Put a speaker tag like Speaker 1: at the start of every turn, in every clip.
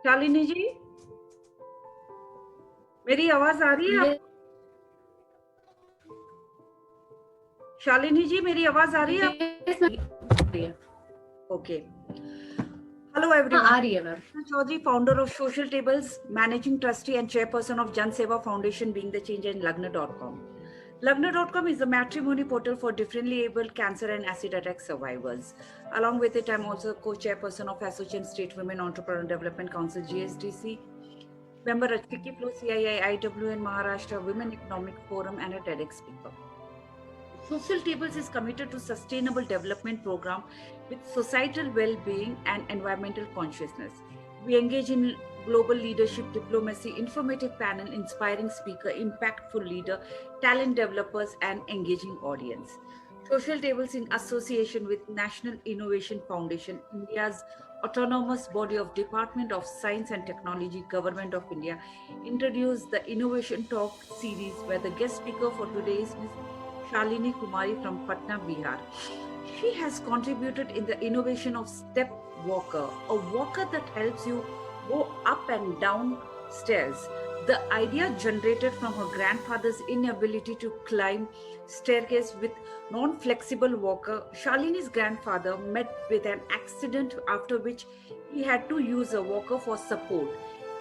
Speaker 1: शालिनी जी, मेरी आवाज आ रही है
Speaker 2: ये
Speaker 1: आप? शालिनी जी, मेरी आवाज आ रही है आप?
Speaker 2: yes, ma'am.
Speaker 1: ओके। हेलो
Speaker 2: हाँ
Speaker 1: एवरीवन।
Speaker 2: आ रही है ma'am.
Speaker 1: Chaudhary, founder of Social Tables, managing trustee and chairperson of Jan Seva Foundation, being the change in Lagna.com. Lagna.com is a matrimony portal for differently abled cancer and acid attack survivors. Along with it, I'm also co-chairperson of Association State Women Entrepreneur Development Council (GSTC), member at Wiki Flow CII IWN Maharashtra Women Economic Forum, and a TEDx speaker. Social Tables is committed to sustainable development program with societal well-being and environmental consciousness. We engage in global leadership, diplomacy, informative panel, inspiring speaker, impactful leader, talent developers, and engaging audience. Social Tables, in association with National Innovation Foundation, India's autonomous body of Department of Science and Technology, Government of India, introduced the Innovation Talk series, where the guest speaker for today is Ms. Shalini Kumari from Patna, Bihar. She has contributed in the innovation of Step Walker, a walker that helps you go up and down stairs. The idea generated from her grandfather's inability to climb staircase with non-flexible walker. Shalini's grandfather met with an accident, after which he had to use a walker for support.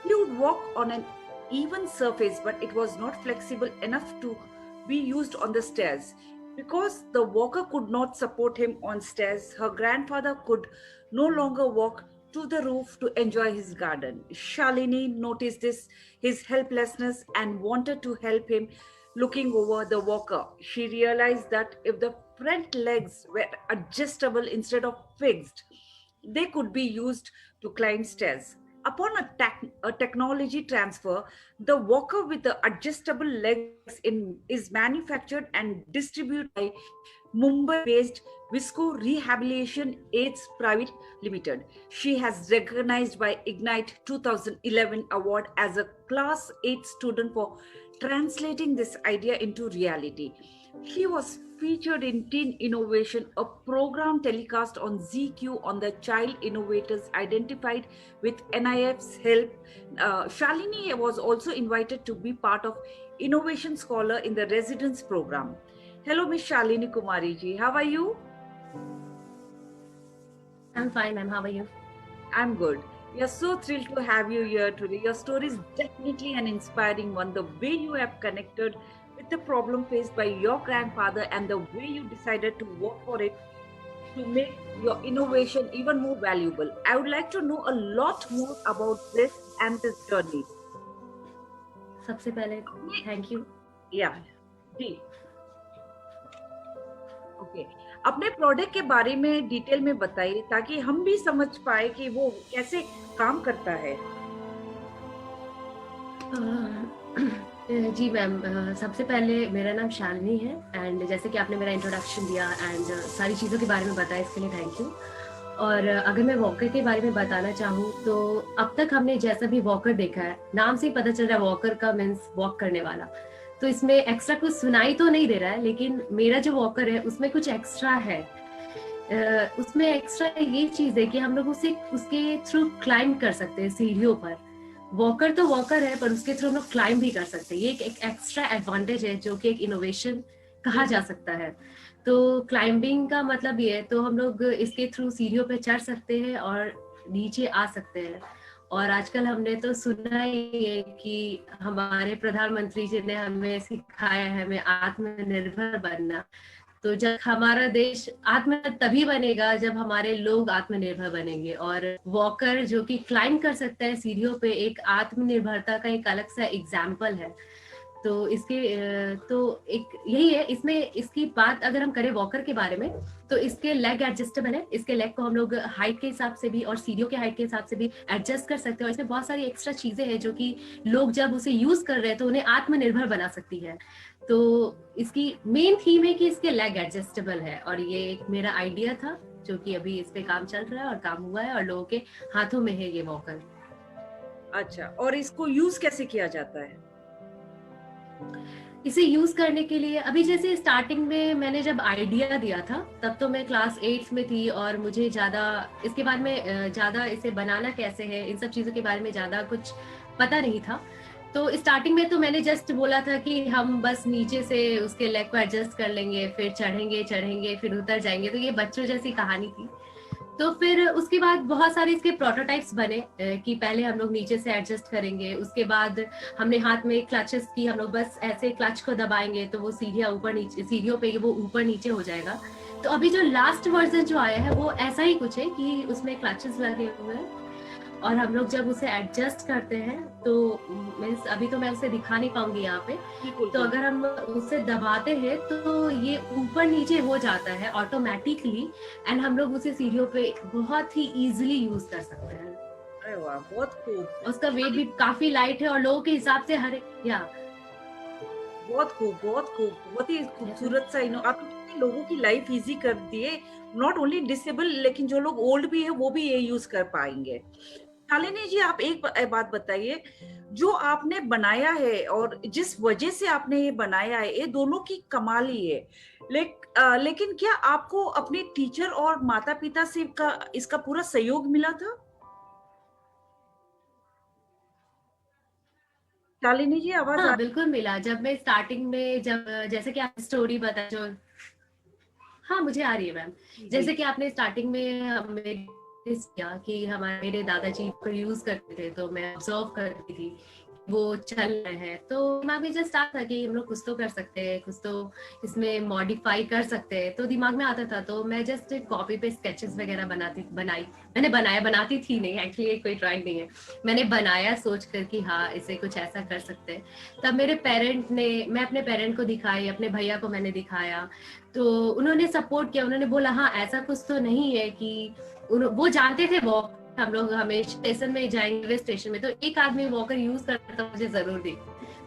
Speaker 1: He would walk on an even surface, but it was not flexible enough to be used on the stairs. Because the walker could not support him on stairs, her grandfather could no longer walk to the roof to enjoy his garden. Shalini noticed his helplessness and wanted to help him. Looking over the walker, she realized that if the front legs were adjustable instead of fixed, they could be used to climb stairs. Upon a technology transfer, the walker with the adjustable legs is manufactured and distributed by Mumbai-based Visco Rehabilitation Aids Private Limited. She has recognized by Ignite 2011 award as a Class 8 student for translating this idea into reality. She was featured in Teen Innovation, a program telecast on ZQ on the child innovators identified with NIF's help. Shalini was also invited to be part of Innovation Scholar in the residence program. Hello, Miss Shalini Kumari ji. How are you?
Speaker 2: I'm fine, ma'am. How are you?
Speaker 1: I'm good. We are so thrilled to have you here today. Your story is definitely an inspiring one. The way you have connected with the problem faced by your grandfather and the way you decided to work for it to make your innovation even more valuable. I would like to know a lot more about this and this journey.
Speaker 2: सबसे पहले thank you.
Speaker 1: या जी, okay. अपने product के बारे में detail में बताइए ताकि हम भी समझ पाए कि वो कैसे काम करता है।
Speaker 2: जी मैम, सबसे पहले मेरा नाम शालिनी है एंड जैसे कि आपने मेरा इंट्रोडक्शन दिया एंड सारी चीज़ों के बारे में बताया, इसके लिए थैंक यू। और अगर मैं वॉकर के बारे में बताना चाहूँ तो अब तक हमने जैसा भी वॉकर देखा है, नाम से ही पता चल रहा है वॉकर का मीन्स वॉक करने वाला, तो इसमें एक्स्ट्रा कुछ सुनाई तो नहीं दे रहा है, लेकिन मेरा जो वॉकर है उसमें कुछ एक्स्ट्रा है। उसमें एक्स्ट्रा ये चीज़ है कि हम लोग उसके थ्रू क्लाइंब कर सकते हैं सीढ़ियों पर। वॉकर तो वॉकर है पर उसके थ्रू हम लोग क्लाइंब भी कर सकते हैं। ये एक एक्स्ट्रा एडवांटेज है जो कि एक इनोवेशन कहा जा सकता है। तो क्लाइंबिंग का मतलब ये है, तो हम लोग इसके थ्रू सीढ़ियों पे चढ़ सकते हैं और नीचे आ सकते हैं। और आजकल हमने तो सुना ही है कि हमारे प्रधानमंत्री जी ने हमें सिखाया है हमें आत्मनिर्भर बनना। तो जब हमारा देश आत्मनिर्भर तभी बनेगा जब हमारे लोग आत्मनिर्भर बनेंगे, और वॉकर जो कि क्लाइंब कर सकता है सीढ़ियों पे एक आत्मनिर्भरता का एक अलग सा एग्जाम्पल है। तो इसके तो एक यही है। इसमें इसकी बात अगर हम करें वॉकर के बारे में तो इसके लेग एडजस्टेबल है। इसके लेग को हम लोग हाइट के हिसाब से भी और सीढ़ियों के हाइट के हिसाब से भी एडजस्ट कर सकते हैं। और इसमें बहुत सारी एक्स्ट्रा चीजें हैं जो कि लोग जब उसे यूज कर रहे हैं तो उन्हें आत्मनिर्भर बना सकती है। तो इसकी मेन थीम है कि इसके लेग एडजस्टेबल है, और ये एक मेरा आइडिया था जो कि अभी इस पे काम चल रहा है और काम हुआ है और लोगों के हाथों में है ये वॉकर।
Speaker 1: अच्छा, और इसको यूज कैसे किया जाता है?
Speaker 2: इसे यूज करने के लिए अभी जैसे स्टार्टिंग में मैंने जब आइडिया दिया था तब तो मैं क्लास 8 में थी और मुझे ज्यादा इसके बारे में ज्यादा इसे बनाना कैसे है इन सब चीजों के बारे में ज्यादा कुछ पता नहीं था। तो स्टार्टिंग में तो मैंने जस्ट बोला था कि हम बस नीचे से उसके लेग को एडजस्ट कर लेंगे, फिर चढ़ेंगे चढ़ेंगे फिर उतर जाएंगे, तो ये बच्चों जैसी कहानी थी। तो फिर उसके बाद बहुत सारे इसके प्रोटोटाइप्स बने कि पहले हम लोग नीचे से एडजस्ट करेंगे, उसके बाद हमने हाथ में क्लचेस की, हम लोग बस ऐसे क्लच को दबाएंगे तो वो सीढ़ियाँ ऊपर नीचे, सीढ़ियों पे वो ऊपर नीचे हो जाएगा। तो अभी जो लास्ट वर्जन जो आया है वो ऐसा ही कुछ है कि उसमें क्लचेस लगे हुए हैं और हम लोग जब उसे एडजस्ट करते हैं तो मीन्स अभी तो मैं उसे दिखा नहीं पाऊंगी यहाँ पे,
Speaker 1: बिल्कुल
Speaker 2: तो अगर हम उसे दबाते हैं तो ये ऊपर नीचे हो जाता है ऑटोमेटिकली एंड हम लोग उसे सीढ़ियों पे बहुत ही इजीली यूज कर सकते हैं।
Speaker 1: अरे वाह, बहुत खूब।
Speaker 2: उसका वेट भी काफी लाइट है और लोगों के हिसाब से हर या
Speaker 1: बहुत खूब, बहुत खूब, बहुत ही खूबसूरत सा आपने लोगों की लाइफ इजी कर दिए। नॉट ओनली डिसेबल, लेकिन जो लोग ओल्ड भी है वो भी ये यूज कर पाएंगे। शालिनी जी, आप एक बात बताइए, जो आपने बनाया है और जिस वजह से आपने ये बनाया है, ये दोनों की कमाल ही है। लेकिन क्या आपको अपने टीचर और माता पिता से इसका पूरा सहयोग मिला था? शालिनी जी, आवाज आ
Speaker 2: हाँ बिल्कुल मिला। जब मैं स्टार्टिंग में जब जैसे कि आप स्टोरी बता जो, हाँ मुझे आ रही है मैम।
Speaker 1: रही? जी
Speaker 2: जैसे कि आपने स्टार्टिंग में हमें किया कि हमारे मेरे दादाजी को यूज करते थे तो मैं ऑब्जर्व करती थी वो चल रहे हैं, तो दिमाग में जस्ट आता था कि हम लोग कुछ तो कर सकते हैं, कुछ तो इसमें मॉडिफाई कर सकते हैं, तो दिमाग में आता था। तो मैं जस्ट कॉपी पे स्केचेस वगैरह बनाती थी, नहीं एक्चुअली कोई ड्राइंग नहीं है, मैंने बनाया सोच कर कि हाँ इसे कुछ ऐसा कर सकते हैं। तब मेरे पेरेंट ने, मैं अपने पेरेंट को दिखाई, अपने भैया को मैंने दिखाया, तो उन्होंने सपोर्ट किया, उन्होंने बोला हाँ ऐसा कुछ तो नहीं है कि वो जानते थे वॉक, हम लोग हमेशा स्टेशन में जाएंगे स्टेशन में तो एक आदमी वॉकर यूज करता मुझे जरूर दिख,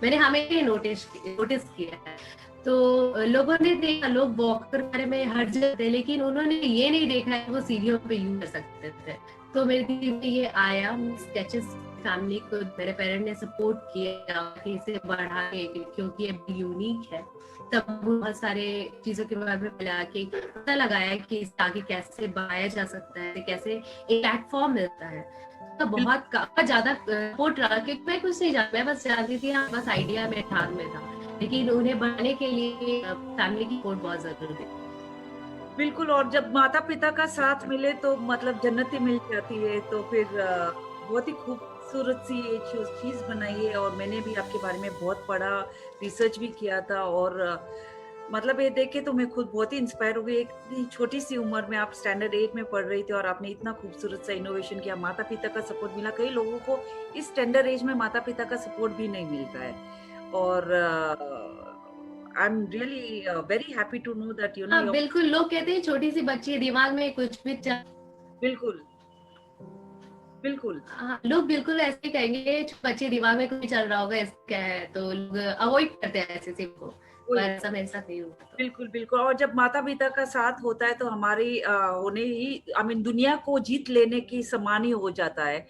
Speaker 2: मैंने हमें नोटिस किया है। तो लोगों ने देखा, लोग वॉकर के बारे में हर जगह थे, लेकिन उन्होंने ये नहीं देखा है वो सीढ़ियों पे यूज कर सकते थे। तो मेरे दिल में ये आया, स्केचेस फैमिली को मेरे पेरेंट ने सपोर्ट किया कि इसे बढ़ाए क्योंकि ये यूनिक है। तब बहुत सारे चीजों के बारे में मिला कि पता लगाया कि इस आगे कैसे बढ़ाया जा सकता है, कैसे एक प्लेटफॉर्म मिलता है। तो बहुत ज्यादा सपोर्ट रहा, क्योंकि मैं कुछ नहीं जानती, मैं बस जानती थी हाँ बस आइडिया मेरे हाथ में था, लेकिन उन्हें बढ़ने के लिए फैमिली की सपोर्ट बहुत जरूरी है।
Speaker 1: बिल्कुल। और जब माता पिता का साथ मिले तो मतलब जन्नत ही मिल जाती है। तो फिर बहुत ही खूबसूरत सी ये चीज बनाई है। और मैंने भी आपके बारे में बहुत पढ़ा, रिसर्च भी किया था। और मतलब ये देख के तो मैं खुद बहुत ही इंस्पायर हो गई। एक इतनी छोटी सी उम्र में आप स्टैंडर्ड 8 में पढ़ रही थी और आपने इतना खूबसूरत सा इनोवेशन किया, माता पिता का सपोर्ट मिला। कई लोगों को इस स्टैंडर्ड एज में माता पिता का सपोर्ट भी नहीं मिलता है। और I am really very happy to know that
Speaker 2: हाँ
Speaker 1: योर।
Speaker 2: बिल्कुल, लोग कहते हैं छोटी सी बच्ची है, दिमाग में कुछ भी
Speaker 1: बिल्कुल, बिल्कुल।
Speaker 2: हाँ, लोग बिल्कुल ऐसे ही कहेंगे बच्चे दिमाग में कुछ चल रहा होगा इसका है, तो लोग अवॉइड करते हैं ऐसे चीज को, पर
Speaker 1: वही,
Speaker 2: ऐसा मेरे साथ नहीं हुआ। तो
Speaker 1: बिल्कुल, बिल्कुल। और जब माता-पिता का साथ होता है तो हमारी होने ही आई मीन दुनिया को जीत लेने की समान ही हो जाता है।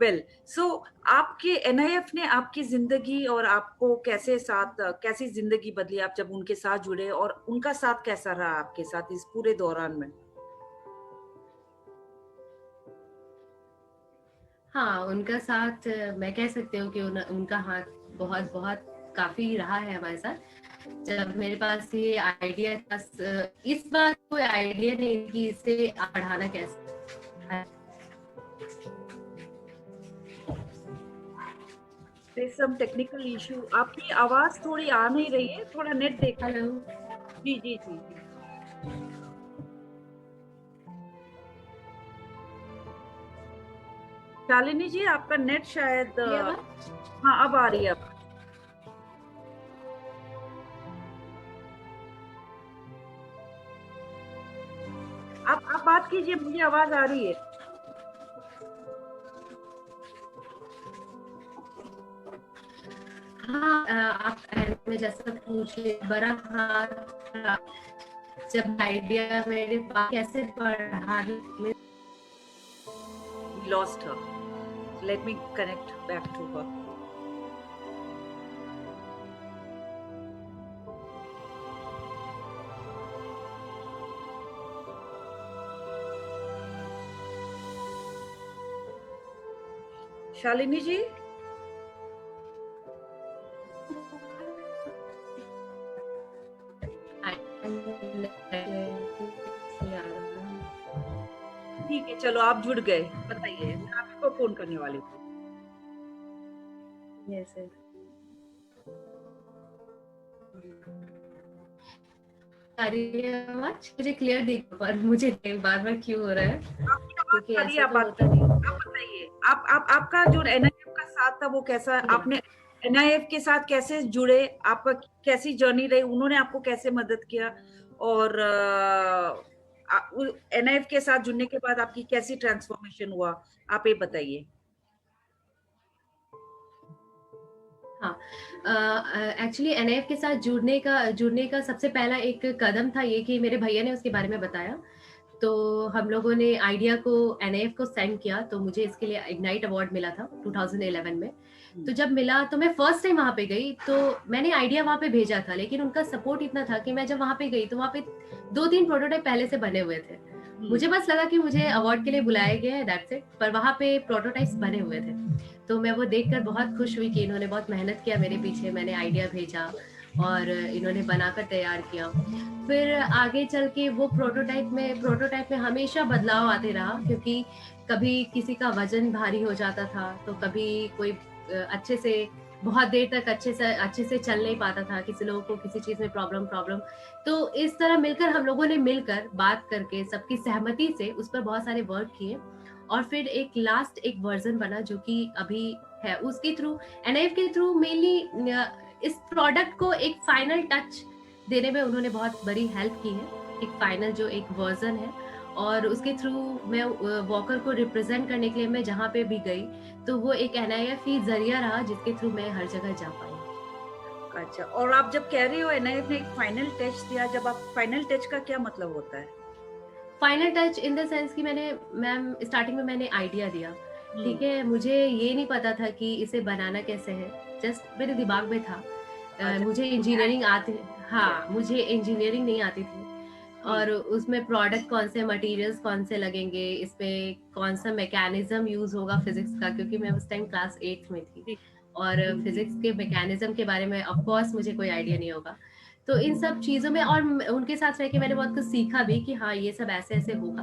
Speaker 1: वेल, सो आपके एनआईएफ ने आपकी ज़िंदगी और आपको कैसी ज़िंदगी बदली आप जब उनके साथ जुड़े, और उनका साथ कैसा रहा आपके साथ इस पूरे दौरान में?
Speaker 2: हाँ उनका साथ मैं कह सकती हूँ कि उनका हाथ बहुत बहुत काफी रहा है हमारे साथ। जब मेरे पास ये आइडिया था, इस बात कोई आइडिया नहीं कि इसे बढ़ाना कैसे।
Speaker 1: There's some technical issue। आपकी आवाज़ थोड़ी आ नहीं रही है, थोड़ा नेट देख लीजिए।
Speaker 2: हेलो।
Speaker 1: जी, जी, जी, जी। शालिनी जी, आपका नेट शायद
Speaker 2: ये आवाज,
Speaker 1: हाँ, अब आ रही है अब। आप बात कीजिए, मुझे आवाज़ आ रही है।
Speaker 2: हाँ आप में जैसा पूछे बड़ा हाथ, जब आइडिया मेरे पास कैसे बढ़ा,
Speaker 1: We lost her। Let me connect back to her। Shalini जी, ठीक है, चलो आप जुड़ गए, बताइए, मैं आपको फोन करने वाली थी।
Speaker 2: Yes sir. आ रही है आवाज मुझे क्लियर दिख, पर मुझे बार बार क्यों हो रहा है,
Speaker 1: आपकी
Speaker 2: क्योंकि
Speaker 1: आवाज आ रही है,
Speaker 2: ऐसा
Speaker 1: आप
Speaker 2: तो
Speaker 1: बात
Speaker 2: होता
Speaker 1: कीजिए,
Speaker 2: नहीं।
Speaker 1: आप बताइए, आप आपका जो एनआईएफ का साथ था वो कैसा, आपने एनआईएफ के साथ कैसे जुड़े, आपका कैसी जर्नी रही, उन्होंने आपको कैसे मदद किया, और एनआईएफ के साथ जुड़ने के बाद आपकी कैसी ट्रांसफॉर्मेशन हुआ, आप ये बताइए।
Speaker 2: हाँ, एक्चुअली एनएफ के साथ जुड़ने का सबसे पहला एक कदम था ये कि मेरे भैया ने उसके बारे में बताया। तो हम लोगों ने आइडिया को एनएफ को सेंड किया, तो मुझे इसके लिए इग्नाइट अवार्ड मिला था 2011 में। तो जब मिला तो मैं फर्स्ट टाइम वहां पे गई, तो मैंने आइडिया वहां पे भेजा था, लेकिन उनका सपोर्ट इतना था कि मैं जब वहां पे गई तो वहां पे 2-3 प्रोटोटाइप पहले से बने हुए थे। मुझे बस लगा कि मुझे अवार्ड के लिए बुलाया गया है, दैट्स इट, पर वहां पे प्रोटोटाइप्स बने हुए थे। तो मैं वो देखकर बहुत खुश हुई कि इन्होंने बहुत मेहनत किया मेरे पीछे, मैंने आइडिया भेजा और इन्होंने बनाकर तैयार किया। फिर आगे चल के वो प्रोटोटाइप में हमेशा बदलाव आते रहा, क्योंकि कभी किसी का वजन भारी हो जाता था, तो कभी कोई अच्छे से बहुत देर तक अच्छे से चल नहीं पाता था, किसी लोगों को किसी चीज में प्रॉब्लम। तो इस तरह हम लोगों ने मिलकर बात करके सबकी सहमति से उस पर बहुत सारे वर्क किए, और फिर एक वर्जन बना जो कि अभी है। उसके थ्रू, एनआईएफ के थ्रू मेनली इस प्रोडक्ट को एक फाइनल टच देने में उन्होंने बहुत बड़ी हेल्प की है, एक फाइनल जो एक वर्जन है। और उसके थ्रू मैं वॉकर को रिप्रेजेंट करने के लिए मैं जहाँ पे भी गई, तो वो एक एनआईएफ ही जरिया रहा जिसके थ्रू मैं हर जगह जा पाई।
Speaker 1: अच्छा, और आप जब कह रहे हो एनआईएफ ने एक फाइनल टच दिया, जब आप फाइनल टच का क्या मतलब होता है?
Speaker 2: Final touch in the sense कि मैम स्टार्टिंग में मैंने आइडिया दिया, ठीक है, मुझे ये नहीं पता था कि इसे बनाना कैसे है, जस्ट मेरे दिमाग में था।
Speaker 1: अच्छा,
Speaker 2: मुझे इंजीनियरिंग आती, हाँ, मुझे इंजीनियरिंग नहीं आती थी, और उसमें प्रोडक्ट कौन से, मटेरियल्स कौन से लगेंगे, इसमें कौन सा मैकेनिज्म यूज होगा फिजिक्स का, क्योंकि मैं उस टाइम क्लास 8 में थी, और फिजिक्स के मैकेनिज्म के बारे में ऑफ कोर्स मुझे कोई आइडिया नहीं होगा। तो इन सब चीजों में, और उनके साथ रह के मैंने बहुत कुछ सीखा भी कि हाँ ये सब ऐसे ऐसे होगा,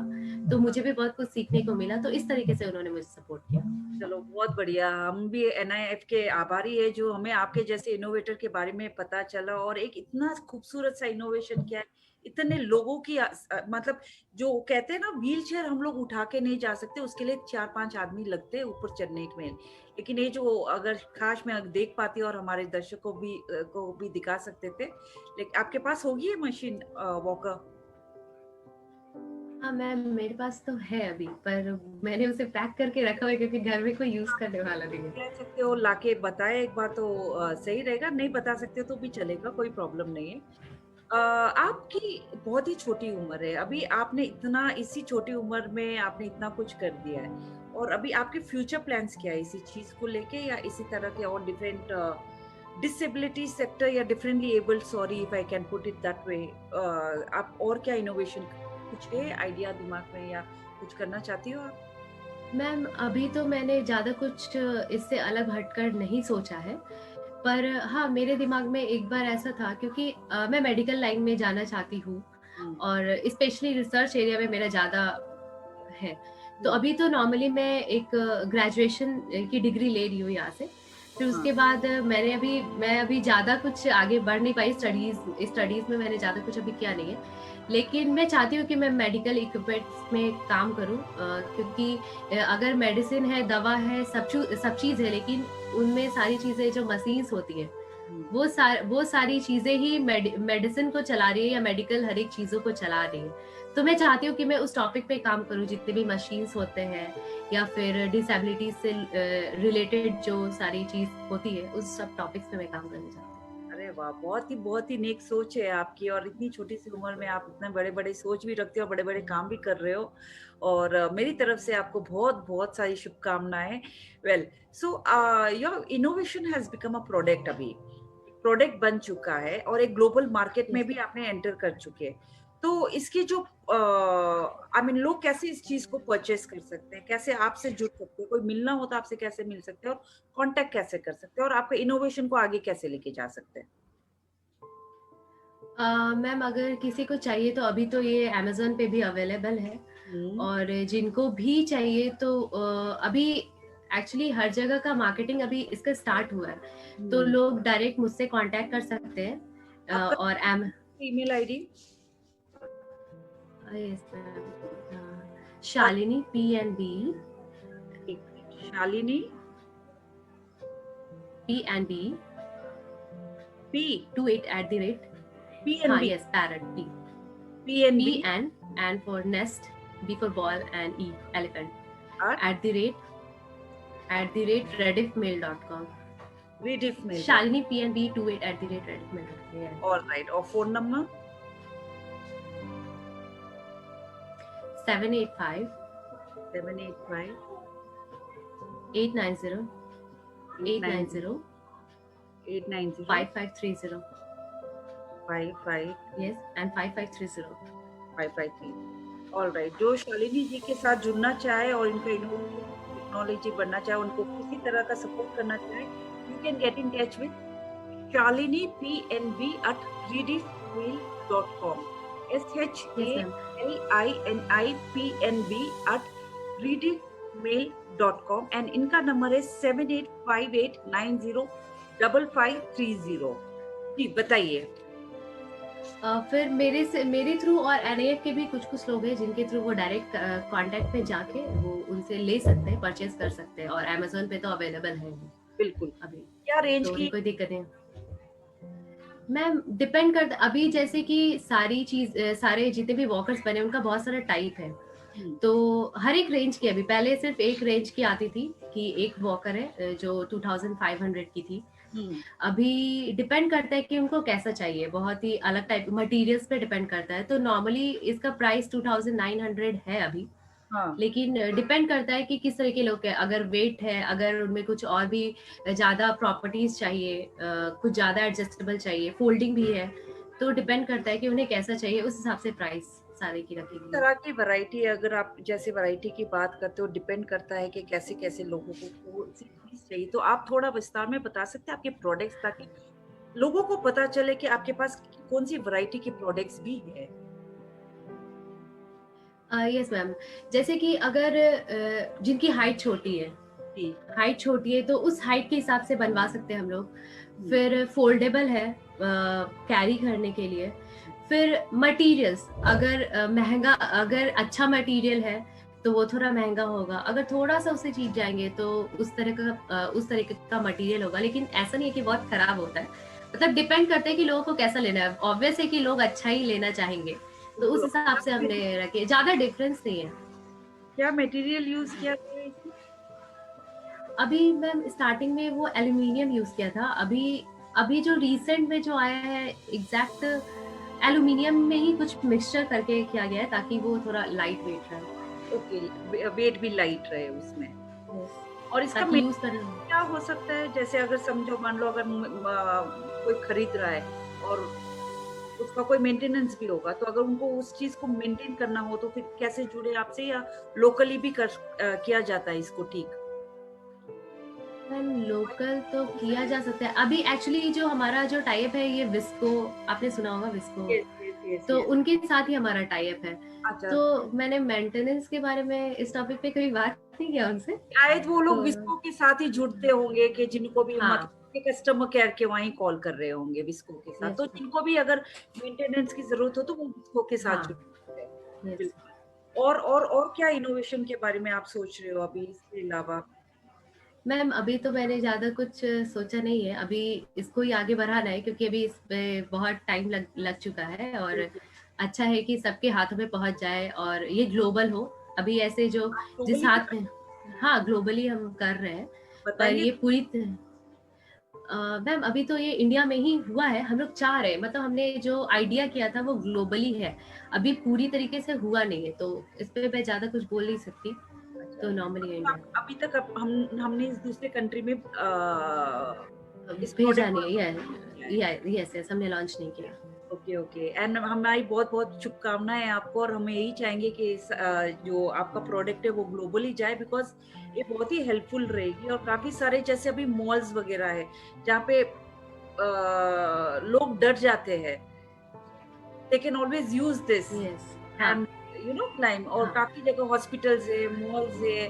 Speaker 2: तो मुझे भी बहुत कुछ सीखने को मिला। तो इस तरीके से उन्होंने मुझे सपोर्ट किया।
Speaker 1: चलो बहुत बढ़िया, हम भी एनआईएफ के आभारी है जो हमें आपके जैसे इनोवेटर के बारे में पता चला, और एक इतना खूबसूरत सा इनोवेशन किया है, इतने लोगों की मतलब जो कहते हैं ना व्हील चेयर हम लोग उठा के नहीं जा सकते, उसके लिए 4-5 आदमी लगते हैं ऊपर चढ़ने में, लेकिन ये जो अगर काश मैं देख पाती और हमारे दर्शकों को भी दिखा सकते थे, लेकिन आपके पास होगी ये मशीन वॉकर?
Speaker 2: हाँ मैम, मेरे पास तो है अभी, पर मैंने उसे पैक करके रखा हुआ है क्योंकि घर में कोई यूज करने वाला नहीं है।
Speaker 1: कह सकते हो लाके बताए एक बार तो सही रहेगा, नहीं बता सकते तो भी चलेगा, कोई प्रॉब्लम नहीं है। आपकी बहुत ही छोटी उम्र है, अभी आपने इतना इसी छोटी उम्र में आपने इतना कुछ कर दिया है, और अभी आपके फ्यूचर प्लान्स क्या है इसी चीज को लेके, या इसी तरह के और डिफरेंट डिसेबिलिटी सेक्टर या differently abled, sorry if I can put it that way, आप और क्या इनोवेशन, कुछ है आइडिया दिमाग में, या कुछ करना चाहती हो आप?
Speaker 2: मैम अभी तो मैंने ज्यादा कुछ इससे अलग हटकर नहीं सोचा है, पर हाँ मेरे दिमाग में एक बार ऐसा था, क्योंकि मैं मेडिकल लाइन में जाना चाहती हूँ, और स्पेशली रिसर्च एरिया में मेरा ज्यादा है। तो अभी तो नॉर्मली मैं एक ग्रेजुएशन की डिग्री ले रही हूँ यहाँ से, फिर उसके बाद मैं अभी ज्यादा कुछ आगे बढ़ नहीं पाई, स्टडीज में मैंने ज्यादा कुछ अभी किया नहीं है, लेकिन मैं चाहती हूँ कि मैं मेडिकल इक्विपमेंट्स में काम करूँ, क्योंकि अगर मेडिसिन है, दवा है, सब चीज है, लेकिन उनमें सारी चीजें जो मशीन्स होती हैं, वो सारी चीजें ही मेडिसिन को चला रही है, या मेडिकल हर एक चीजों को चला रही है। तो मैं चाहती हूँ कि मैं उस टॉपिक पे काम करूँ, जितने भी मशीन्स होते हैं या फिर डिसेबिलिटी से रिलेटेड जो सारी चीज होती है, उस सब टॉपिक्स पे मैं काम करना चाहती हूँ।
Speaker 1: अरे वाह, बहुत ही नेक सोच है आपकी, और इतनी छोटी सी उम्र में आप इतने बड़े बड़े सोच भी रखते हो और बड़े बड़े काम भी कर रहे हो, और मेरी तरफ से आपको बहुत बहुत सारी शुभकामनाएं। Well, so your innovation has become a product, अभी प्रोडक्ट बन चुका है और एक ग्लोबल मार्केट में
Speaker 2: Yes.
Speaker 1: भी आपने एंटर कर चुके हैं। तो इसकी जो आई मीन लोग कैसे इस चीज को परचेस कर सकते हैं, कैसे आपसे जुड़ सकते हैं, कोई मिलना हो तो आपसे कैसे मिल सकते हैं और कांटेक्ट कैसे कर सकते हैं और आपके इनोवेशन को आगे कैसे लेके जा सकते हैं?
Speaker 2: मैम अगर किसी को चाहिए तो अभी तो ये अमेज़न पे भी अवेलेबल है,
Speaker 1: हम्म।
Speaker 2: और जिनको भी चाहिए तो अभी एक्चुअली हर जगह का मार्केटिंग अभी इसका स्टार्ट हुआ है, तो
Speaker 1: हम्म।
Speaker 2: लोग डायरेक्ट मुझसे कांटेक्ट कर सकते हैं।
Speaker 1: आपका
Speaker 2: और
Speaker 1: email ID?
Speaker 2: Yes ma'am, Shalini PNB,
Speaker 1: Shalini
Speaker 2: PNB
Speaker 1: P
Speaker 2: 28
Speaker 1: P N
Speaker 2: हाँ
Speaker 1: B
Speaker 2: yes parrot
Speaker 1: P N B
Speaker 2: PN for nest, B for ball and elephant @rediffmail.com.
Speaker 1: Rediff mail.
Speaker 2: Shalini PNB 28 @rediffmail.com. Yeah.
Speaker 1: All right, और phone number?
Speaker 2: 785
Speaker 1: 785
Speaker 2: 890 890
Speaker 1: 890
Speaker 2: 5530.
Speaker 1: 55
Speaker 2: Yes, and 5530.
Speaker 1: 553। All right, जो शालिनी जी के साथ जुड़ना चाहे और इनका technology बनना चाहे, उनको किसी तरह का सपोर्ट करना चाहे, you can get in touch with Shalini PNB@rediffmail.com।
Speaker 2: Yes, ma'am.
Speaker 1: SHALINIPNB@rediffmail.com and इनका नंबर है 7858905530। जी बताइए।
Speaker 2: फिर मेरे थ्रू और NAF के भी कुछ लोग हैं जिनके थ्रू वो डायरेक्ट कांटेक्ट पे जाके वो उनसे ले सकते हैं, परचेज कर सकते हैं, और अमेज़न पे तो अवेलेबल है
Speaker 1: बिल्कुल।
Speaker 2: अभी,
Speaker 1: क्या रेंज
Speaker 2: तो
Speaker 1: की?
Speaker 2: उन्हें कोई दिक्कत नहीं। मैम डिपेंड करता, अभी जैसे कि सारे जितने भी वॉकर्स बने उनका बहुत सारा टाइप है, तो हर एक रेंज की, अभी पहले सिर्फ एक रेंज की आती थी कि एक वॉकर है जो 2500 की थी। अभी डिपेंड करता है कि उनको कैसा चाहिए, बहुत ही अलग टाइप मटेरियल्स पे डिपेंड करता है, तो नॉर्मली इसका प्राइस 2900 है अभी।
Speaker 1: हाँ।
Speaker 2: लेकिन डिपेंड करता है कि किस तरह के लोग हैं, अगर वेट है, अगर उनमें कुछ और भी ज्यादा प्रॉपर्टीज चाहिए, कुछ ज्यादा एडजस्टेबल चाहिए, फोल्डिंग भी है, तो डिपेंड करता है कि उन्हें कैसा चाहिए, उस हिसाब से प्राइस सारे की रखेगी।
Speaker 1: तरह की वैरायटी, अगर आप जैसे वैरायटी की बात करते हो, डिपेंड करता है कि कैसे कैसे लोगों को कौन सी चीज चाहिए, तो आप थोड़ा विस्तार में बता सकते हैं आपके प्रोडक्ट्स, ताकि लोगों को पता चले कि आपके पास कौन सी वैरायटी के प्रोडक्ट्स भी है।
Speaker 2: यस मैम, जैसे कि अगर जिनकी हाइट छोटी है, तो उस हाइट के हिसाब से बनवा सकते हैं हम लोग। फिर फोल्डेबल है कैरी करने के लिए। फिर मटेरियल्स, अगर महंगा, अगर अच्छा मटेरियल है तो वो थोड़ा महंगा होगा, अगर थोड़ा सा उससे चीप जाएंगे तो उस तरह का मटेरियल होगा, लेकिन ऐसा नहीं है कि बहुत खराब होता है, मतलब डिपेंड करता है कि लोगों को कैसा लेना है। ऑब्वियस है कि लोग अच्छा ही लेना चाहेंगे, तो उस हिसाब से हमने रखे, ज्यादा डिफरेंस नहीं है।
Speaker 1: क्या मटेरियल यूज किया था इसमें?
Speaker 2: अभी मैम स्टार्टिंग में वो एल्यूमिनियम यूज किया था, अभी जो रिसेंट में जो आया है एग्जैक्ट एल्यूमिनियम में ही कुछ मिक्सचर करके किया गया है, ताकि वो थोड़ा लाइट वेट रहे।
Speaker 1: ओके, वेट भी लाइट रहे उसमें। और इसका
Speaker 2: यूज करना
Speaker 1: क्या हो सकता है, जैसे अगर समझो मान लो अगर कोई खरीद रहा है और उसका कोई मेंटेनेंस भी होगा, तो अगर उनको उस चीज को मेंटेन करना हो तो फिर कैसे जुड़े आपसे, या लोकली भी किया जाता है इसको ठीक?
Speaker 2: मैम लोकल तो किया जा सकता है। अभी एक्चुअली जो हमारा जो टाइप है ये विस्को, आपने सुना होगा विस्को, तो उनके साथ ही हमारा टाइप है।
Speaker 1: अच्छा।
Speaker 2: तो मैंने मेंटेनेंस के बारे में इस टॉपिक पे कभी बात नहीं किया उनसे।
Speaker 1: शायद वो लोग
Speaker 2: तो
Speaker 1: विस्को के साथ ही जुड़ते होंगे, कि जिनको भी कस्टमर केयर के वहीं कॉल कर रहे होंगे विस्को के साथ, तो जिनको भी अगर मेंटेनेंस की जरूरत हो तो वो विस्को के साथ जुड़ते हैं। बिल्कुल। और क्या इनोवेशन के बारे में आप सोच रहे हो अभी इसके अलावा?
Speaker 2: मैम अभी तो मैंने ज्यादा कुछ सोचा नहीं है, अभी इसको ही आगे बढ़ाना है, क्योंकि अभी इस पे बहुत टाइम लग चुका है, और अच्छा है कि सबके हाथों में पहुंच जाए और ये ग्लोबल हो। अभी ऐसे जो जिस हाथ में, हाँ ग्लोबली हम कर रहे हैं, पर ये पूरी मैम अभी तो ये इंडिया में ही हुआ है, हम लोग चाह रहे हैं, मतलब हमने जो आइडिया किया था वो ग्लोबली है, अभी पूरी तरीके से हुआ नहीं है, तो इस पे मैं ज्यादा कुछ बोल नहीं सकती। तो नॉर्मली इंडिया
Speaker 1: अभी तक हमने इस दूसरे कंट्री में
Speaker 2: भेजा नहीं है, यस हमने लॉन्च नहीं किया।
Speaker 1: ओके ओके, एंड हमारी बहुत बहुत शुभकामनाएं आपको, और हमें यही चाहेंगे कि जो आपका प्रोडक्ट है वो ग्लोबली जाए, बिकॉज ये बहुत ही हेल्पफुल रहेगी। और काफी सारे जैसे अभी मॉल्स वगैरह है जहाँ पे लोग डर जाते हैं, they can always use this
Speaker 2: yes. हाँ।
Speaker 1: And claim. और
Speaker 2: हाँ।
Speaker 1: काफी जगह हॉस्पिटल्स है, मॉल्स है,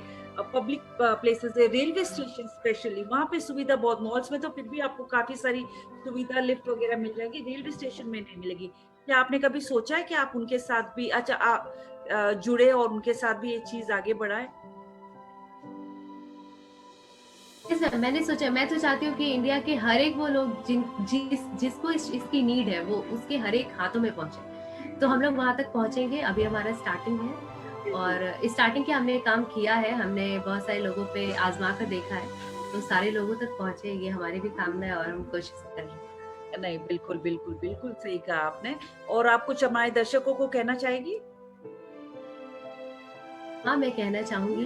Speaker 1: पब्लिक प्लेसेस है, रेलवे स्टेशन स्पेशली, वहां पे सुविधा बहुत, मॉल्स में तो फिर भी आपको काफी सारी सुविधा लिफ्ट वगैरह मिल जाएगी, रेलवे स्टेशन में नहीं मिलेगी। क्या आपने कभी सोचा है कि आप उनके साथ भी अच्छा आप जुड़े और उनके साथ भी ये चीज आगे बढ़ाए?
Speaker 2: यस मैम, मैंने सोचा, मैं तो चाहती हूँ कि इंडिया के हर एक वो लोग जिसको इसकी नीड है, वो उसके हर एक हाथों में पहुंचे। तो हम लोग वहां तक पहुंचेंगे। अभी हमारा स्टार्टिंग है,
Speaker 1: बिल्कुल।
Speaker 2: और स्टार्टिंग के हमने काम किया है, हमने बहुत सारे लोगों पे आजमा कर देखा है। तो सारे लोगों तक पहुंचे, ये हमारी भी कामना है और हम कोशिश कर रहे हैं।
Speaker 1: नहीं, बिल्कुल बिल्कुल बिल्कुल सही कहा आपने। और आप कुछ हमारे दर्शकों को कहना चाहेगी?
Speaker 2: हाँ, मैं कहना चाहूँगी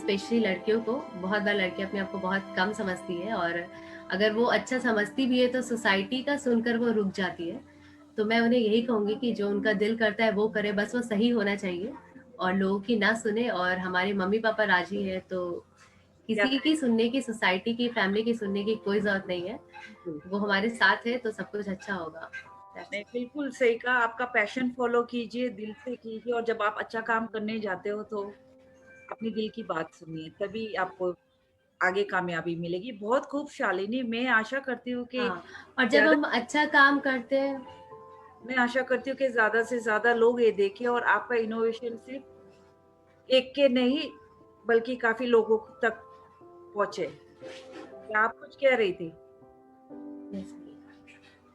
Speaker 2: स्पेशली लड़कियों को, बहुत बार लड़की अपने आप को बहुत कम समझती है, और अगर वो अच्छा समझती भी है तो सोसाइटी का सुनकर वो रुक जाती है। तो मैं उन्हें यही कहूँगी कि जो उनका दिल करता है वो करे, बस वो सही होना चाहिए और लोगों की ना सुने। और हमारे मम्मी-पापा राज़ी हैं तो
Speaker 1: क्या
Speaker 2: किसी की
Speaker 1: करें?
Speaker 2: सुनने की, सोसाइटी की, फैमिली की सुनने की कोई ज़रूरत नहीं है।
Speaker 1: बिल्कुल।
Speaker 2: वो हमारे साथ है तो सब कुछ अच्छा होगा। दैट्स
Speaker 1: नहीं,
Speaker 2: इट।
Speaker 1: बिल्कुल सही कहा। आपका पैशन फॉलो कीजिए, दिल से कीजिए, और जब आप अच्छा काम करने जाते हो तो अपने दिल की बात सुनिए, तभी आपको आगे कामयाबी मिलेगी। बहुत खूब शालिनी,
Speaker 2: हाँ, और जब
Speaker 1: ज़्यादा
Speaker 2: हम अच्छा काम करते हैं।
Speaker 1: मैं आशा करती हूँ कि ज़्यादा से ज़्यादा लोग ये देखें और आपका इनोवेशन सिर्फ एक के नहीं बल्कि काफ़ी लोगों तक पहुँचे। क्या आप कुछ कह रही थी?
Speaker 2: यस।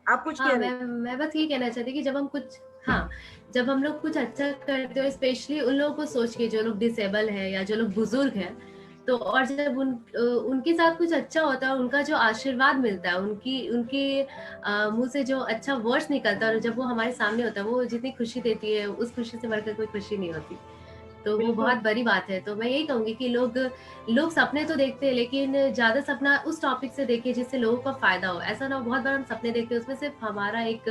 Speaker 1: आप कुछ
Speaker 2: हाँ,
Speaker 1: कह रही थी?
Speaker 2: मैं बस ये कहना चाहती कि जब हम कुछ, हाँ, जब हम लोग कुछ अच्छा करते हो, स्पेशली उन लोगों को सोच के जो लोग डिसेबल है या जो लोग बुजुर्ग हैं, तो और जब उनके साथ कुछ अच्छा होता है, उनका जो आशीर्वाद मिलता है, उनकी उनके मुंह से जो अच्छा वर्ड्स निकलता है और जब वो हमारे सामने होता है, वो जितनी खुशी देती है, उस खुशी से बढ़कर कोई खुशी नहीं होती। तो वो
Speaker 1: बिल्कुल।
Speaker 2: बहुत बड़ी बात है। तो मैं यही कहूँगी कि लोग लोग सपने तो देखते हैं, लेकिन ज़्यादा सपना उस टॉपिक से देखिए जिससे लोगों का फ़ायदा हो। ऐसा ना हो, बहुत बार हम सपने देखते हैं, उसमें सिर्फ़ हमारा एक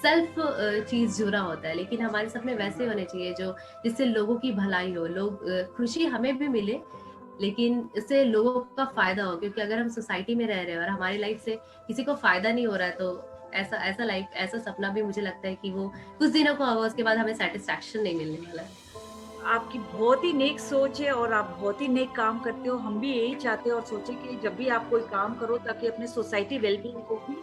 Speaker 2: सेल्फ़ चीज़ जुड़ा होता है, लेकिन हमारे सपने वैसे होने चाहिए जो जिससे लोगों की भलाई हो, खुशी हमें भी मिले, लेकिन इससे लोगों का फ़ायदा हो। क्योंकि अगर हम सोसाइटी में रह रहे हैं और हमारी लाइफ़ से किसी को फ़ायदा नहीं हो रहा है, तो ऐसा सपना भी मुझे लगता है कि वो कुछ दिनों का होगा, उसके बाद हमें सैटिस्फैक्शन नहीं मिलने वाला है।
Speaker 1: आपकी बहुत ही नेक सोच है और आप बहुत ही नेक काम करते हो। हम भी यही चाहते हैं और सोचे कि जब भी आप कोई काम करो ताकि अपने सोसाइटी वेलबींग को भी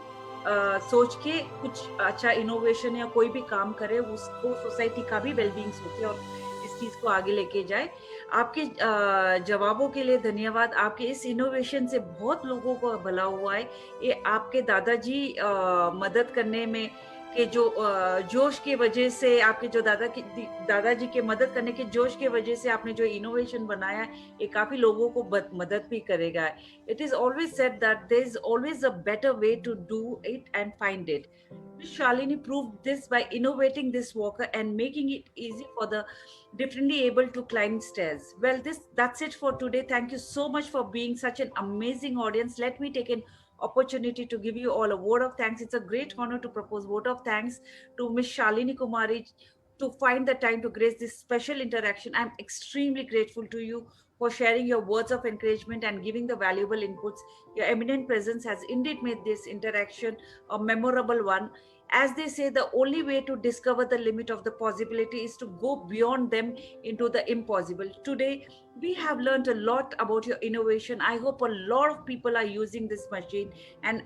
Speaker 1: सोच के कुछ अच्छा इनोवेशन या कोई भी काम करे, उसको सोसाइटी का भी वेलबींग सोचे और इस चीज को आगे लेके जाए। आपके जवाबों के लिए धन्यवाद। आपके इस इनोवेशन से बहुत लोगों को भला हुआ है। ये आपके दादाजी मदद करने में के जो जोश की वजह से, आपके जो दादाजी के मदद करने के जोश की वजह से आपने जो इनोवेशन बनाया है, ये काफी लोगों को मदद भी करेगा। It is always said that there is always a better way to do it and find it. Miss Shalini proved this by innovating this walker and making it easy for the differently able to climb stairs. Well, that's it for today. Thank you so much for being such an amazing audience. Let me take an opportunity to give you all a word of thanks. It's a great honor to propose vote of thanks to Miss Shalini Kumari to find the time to grace this special interaction. I'm extremely grateful to you for sharing your words of encouragement and giving the valuable inputs. Your eminent presence has indeed made this interaction a memorable one. As they say, the only way to discover the limit of the possibility is to go beyond them into the impossible. Today, we have learned a lot about your innovation. I hope a lot of people are using this machine and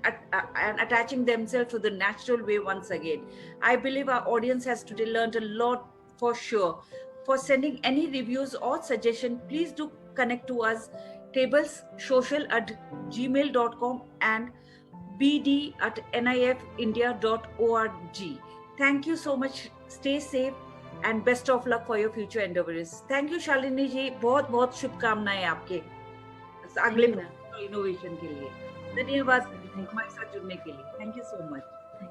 Speaker 1: attaching themselves to the natural way once again. I believe our audience has today learned a lot for sure. For sending any reviews or suggestion, please do connect to us tablessocial@gmail.com and bd@nifindia.org. Thank you so much. Stay safe and best of luck for your future endeavors. Thank you Shalini जी, बहुत बहुत शुभकामनाएं आपके
Speaker 2: thank
Speaker 1: अगले
Speaker 2: you ma'am.
Speaker 1: Innovation के लिए।
Speaker 2: Yes
Speaker 1: धन्यवाद
Speaker 2: ma'am, thank
Speaker 1: हमारे साथ जुड़ने के लिए। Thank you so much.
Speaker 2: You.